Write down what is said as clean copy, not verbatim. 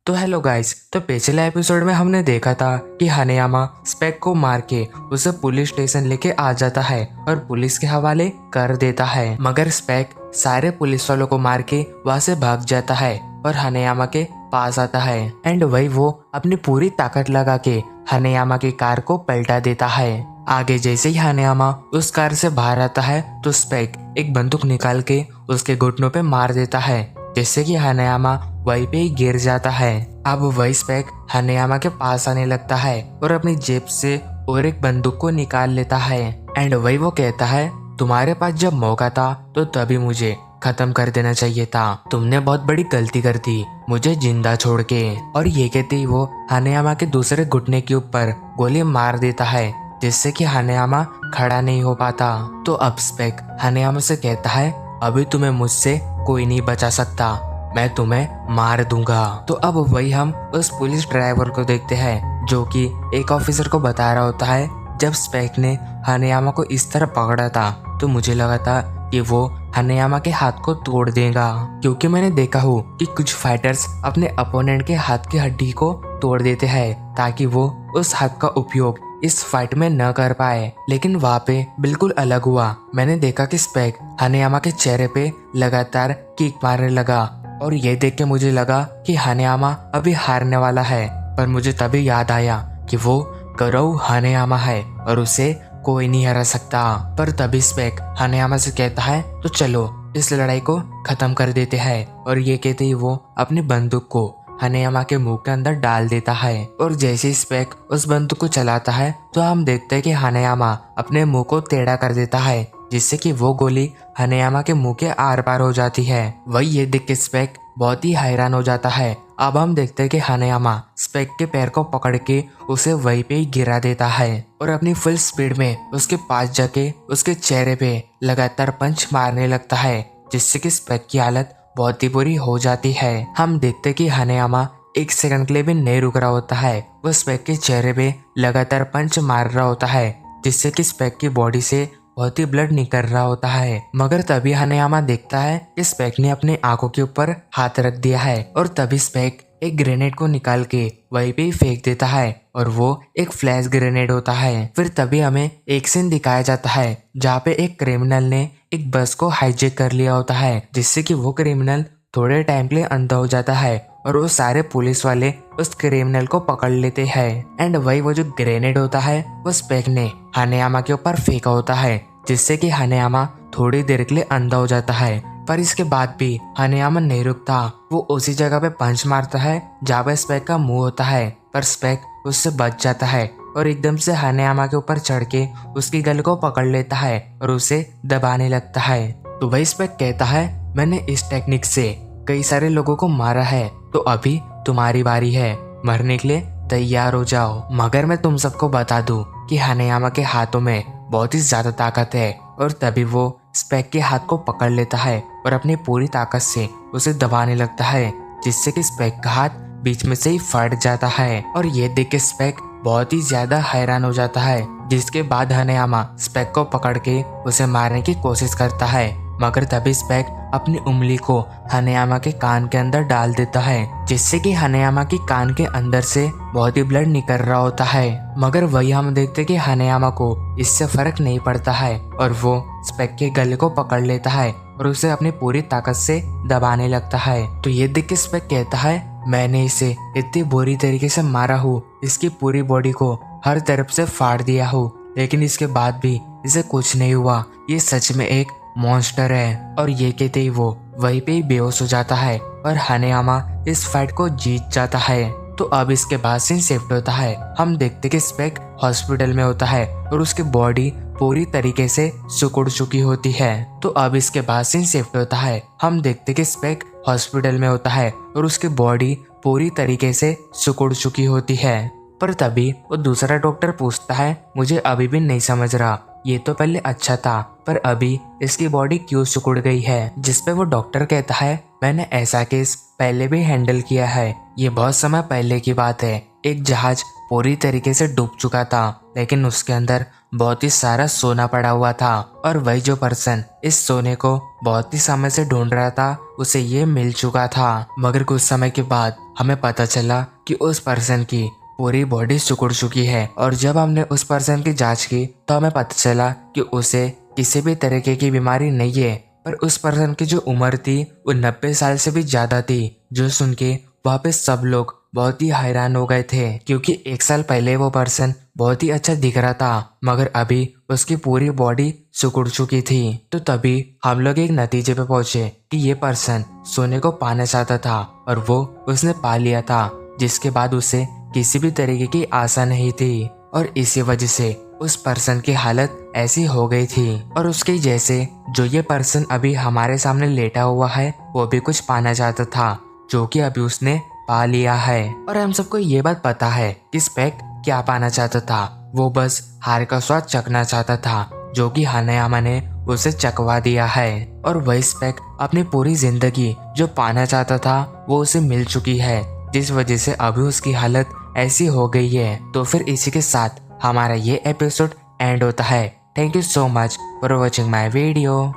तो hello guys, तो पिछले एपिसोड में हमने देखा था कि हनेयामा स्पेक को मार के उसे पुलिस स्टेशन लेके आ जाता है और पुलिस के हवाले कर देता है। मगर स्पेक सारे पुलिस वालों को मार के वहां से भाग जाता है और हनेयामा के पास आता है एंड वही वो अपनी पूरी ताकत लगा के हनेयामा की कार को पलटा देता है। आगे जैसे ही हनेयामा उस कार से बाहर आता है तो स्पेक एक बंदूक निकाल के उसके घुटनों पे मार देता है, जिससे कि हनेयामा वहीं पे ही गिर जाता है। अब वही स्पेक हनेयामा के पास आने लगता है और अपनी जेब से और एक बंदूक को निकाल लेता है एंड वही वो कहता है, तुम्हारे पास जब मौका था तो तभी मुझे खत्म कर देना चाहिए था। तुमने बहुत बड़ी गलती कर दी मुझे जिंदा छोड़ के। और ये कहते ही वो हनेयामा के दूसरे घुटने के ऊपर गोली मार देता है, जिससे कि हनेयामा खड़ा नहीं हो पाता। तो अब स्पेक हनेयामा से कहता है, अभी तुम्हें मुझसे कोई नहीं बचा सकता, मैं तुम्हें मार दूंगा। तो अब वही हम उस पुलिस ड्राइवर को देखते हैं जो कि एक ऑफिसर को बता रहा होता है, जब स्पेक ने हनेयामा को इस तरह पकड़ा था तो मुझे लगा था कि वो हनेयामा के हाथ को तोड़ देगा, क्योंकि मैंने देखा हो कि कुछ फाइटर्स अपने अपोनेंट के हाथ की हड्डी को तोड़ देते हैं ताकि वो उस हाथ का उपयोग इस फाइट में न कर पाए। लेकिन वहाँ पे बिल्कुल अलग हुआ। मैंने देखा कि स्पेक हनेयामा के चेहरे पे लगातार किक मारने लगा और ये देख के मुझे लगा कि हनेयामा अभी हारने वाला है। पर मुझे तभी याद आया कि वो करौ हनेयामा है और उसे कोई नहीं हरा सकता। पर तभी स्पेक हनेयामा से कहता है, तो चलो इस लड़ाई को खत्म कर देते हैं। और ये कहते ही वो अपनी बंदूक को हनेयामा के मुंह के अंदर डाल देता है और जैसे ही स्पेक उस बंदूक को चलाता है तो हम देखते हैं कि हनेयामा अपने मुंह को टेढ़ा कर देता है, जिससे कि वो गोली हनेयामा के मुंह के आर पार हो जाती है। वही ये देख के स्पेक बहुत ही हैरान हो जाता है। अब हम देखते हैं कि हनेयामा स्पेक के पैर को पकड़ के उसे वहीं पे ही गिरा देता है और अपनी फुल स्पीड में उसके पास जाके उसके चेहरे पे लगातार पंच मारने लगता है, जिससे कि स्पेक की हालत बहुत ही बुरी हो जाती है। हम देखते हैं कि हनेयामा एक सेकंड के लिए भी नहीं रुक रहा होता है, वो स्पेक के चेहरे पे लगातार पंच मार रहा होता है, जिससे कि स्पेक की बॉडी से बहुत ही ब्लड निकल रहा होता है। मगर तभी हनेयामा देखता है कि स्पेक ने अपने आंखों के ऊपर हाथ रख दिया है और तभी स्पेक एक ग्रेनेड को निकाल के वहीं पे ही फेंक देता है और वो एक फ्लैश ग्रेनेड होता है। फिर तभी हमें एक सीन दिखाया जाता है जहाँ पे एक क्रिमिनल ने एक बस को हाईजैक कर लिया होता है, जिससे कि वो क्रिमिनल थोड़े टाइम के लिए अंधा हो जाता है और वो सारे पुलिस वाले उस क्रिमिनल को पकड़ लेते हैं। एंड वही वो जो ग्रेनेड होता है वो स्पेक ने हनेयामा के ऊपर फेंका होता है, जिससे कि हनेयामा थोड़ी देर के लिए अंधा हो जाता है। पर इसके बाद भी हनेयामा नहीं रुकता, वो उसी जगह पे पंच मारता है जहाँ पे स्पेक का मुंह होता है, पर स्पेक उससे बच जाता है और एकदम से हनेयामा के ऊपर चढ़ के उसकी गले को पकड़ लेता है और उसे दबाने लगता है। तो वही स्पेक कहता है, मैंने इस टेक्निक से कई सारे लोगों को मारा है, तो अभी तुम्हारी बारी है, मरने के लिए तैयार हो जाओ। मगर मैं तुम सबको बता दूं कि हनेयामा के हाथों में बहुत ही ज्यादा ताकत है और तभी वो स्पेक के हाथ को पकड़ लेता है और अपनी पूरी ताकत से उसे दबाने लगता है, जिससे कि स्पेक का हाथ बीच में से ही फट जाता है। और ये देख के स्पेक बहुत ही ज्यादा हैरान हो जाता है, जिसके बाद हनेयामा स्पेक को पकड़ के उसे मारने की कोशिश करता है। मगर तभी स्पेक अपनी उंगली को हनेयामा के कान के अंदर डाल देता है, जिससे कि हनेयामा की कान के अंदर से बहुत ही ब्लड निकल रहा होता है। मगर वही हम देखते कि हनेयामा को इससे फर्क नहीं पड़ता है और वो स्पेक के गले को पकड़ लेता है और उसे अपनी पूरी ताकत से दबाने लगता है। तो ये देख के स्पेक कहता है, मैंने इसे इतनी बुरी तरीके से मारा हूँ, इसकी पूरी बॉडी को हर तरफ से फाड़ दिया हूँ, लेकिन इसके बाद भी इसे कुछ नहीं हुआ, ये सच में एक मॉन्स्टर है। और ये कहते ही वो वहीं पे ही बेहोश हो जाता है और हनेयामा इस फाइट को जीत जाता है। तो अब इसके बाद सीन शिफ्ट होता है। हम देखते कि स्पेक हॉस्पिटल में होता है और उसकी बॉडी पूरी तरीके से सिकुड़ चुकी होती है। तो अब इसके बाद सीन शिफ्ट होता है। हम देखते कि स्पेक हॉस्पिटल में होता है और उसकी बॉडी पूरी तरीके से सिकुड़ चुकी होती है। पर तभी वो दूसरा डॉक्टर पूछता है, मुझे अभी भी नहीं समझ रहा, ये तो पहले अच्छा था पर अभी इसकी बॉडी क्यों सिकुड़ गई है। जिसपे वो डॉक्टर कहता है, मैंने ऐसा केस पहले भी हैंडल किया है, ये बहुत समय पहले की बात है। एक जहाज पूरी तरीके से डूब चुका था, लेकिन उसके अंदर बहुत ही सारा सोना पड़ा हुआ था और वही जो पर्सन इस सोने को बहुत ही समय से ढूंढ रहा था उसे ये मिल चुका था। मगर कुछ समय के बाद हमें पता चला कि उस पर्सन की पूरी बॉडी सिकुड़ चुकी है। और जब हमने उस पर्सन की जांच की तो हमें पता चला कि उसे किसी भी तरीके की बीमारी नहीं है। पर उस पर्सन की जो उम्र थी वो 90 साल से भी ज्यादा थी। जो सुन के वहाँ पे सब लोग बहुत ही हैरान हो गए थे, क्योंकि 1 साल पहले वो पर्सन बहुत ही अच्छा दिख रहा था, मगर अभी उसकी पूरी बॉडी सिकुड़ चुकी थी। तो तभी हम लोग एक नतीजे पे पहुंचे कि ये पर्सन सोने को पाना चाहता था और वो उसने पा लिया था, जिसके बाद उसे किसी भी तरीके की आशा नहीं थी। और इसी वजह से उस पर्सन की हालत ऐसी हो गई थी। और उसके जैसे जो ये पर्सन अभी हमारे सामने लेटा हुआ है वो भी कुछ पाना चाहता था, जो कि अभी उसने पा लिया है। और हम सबको ये बात पता है कि स्पेक क्या पाना चाहता था। वो बस हार का स्वाद चखना चाहता था, जो कि हनेयामा ने उसे चखवा दिया है। और वही स्पेक अपनी पूरी जिंदगी जो पाना चाहता था वो उसे मिल चुकी है, जिस वजह से अभी उसकी हालत ऐसी हो गई है। तो फिर इसी के साथ हमारा ये एपिसोड एंड होता है। Thank you so much for watching my video.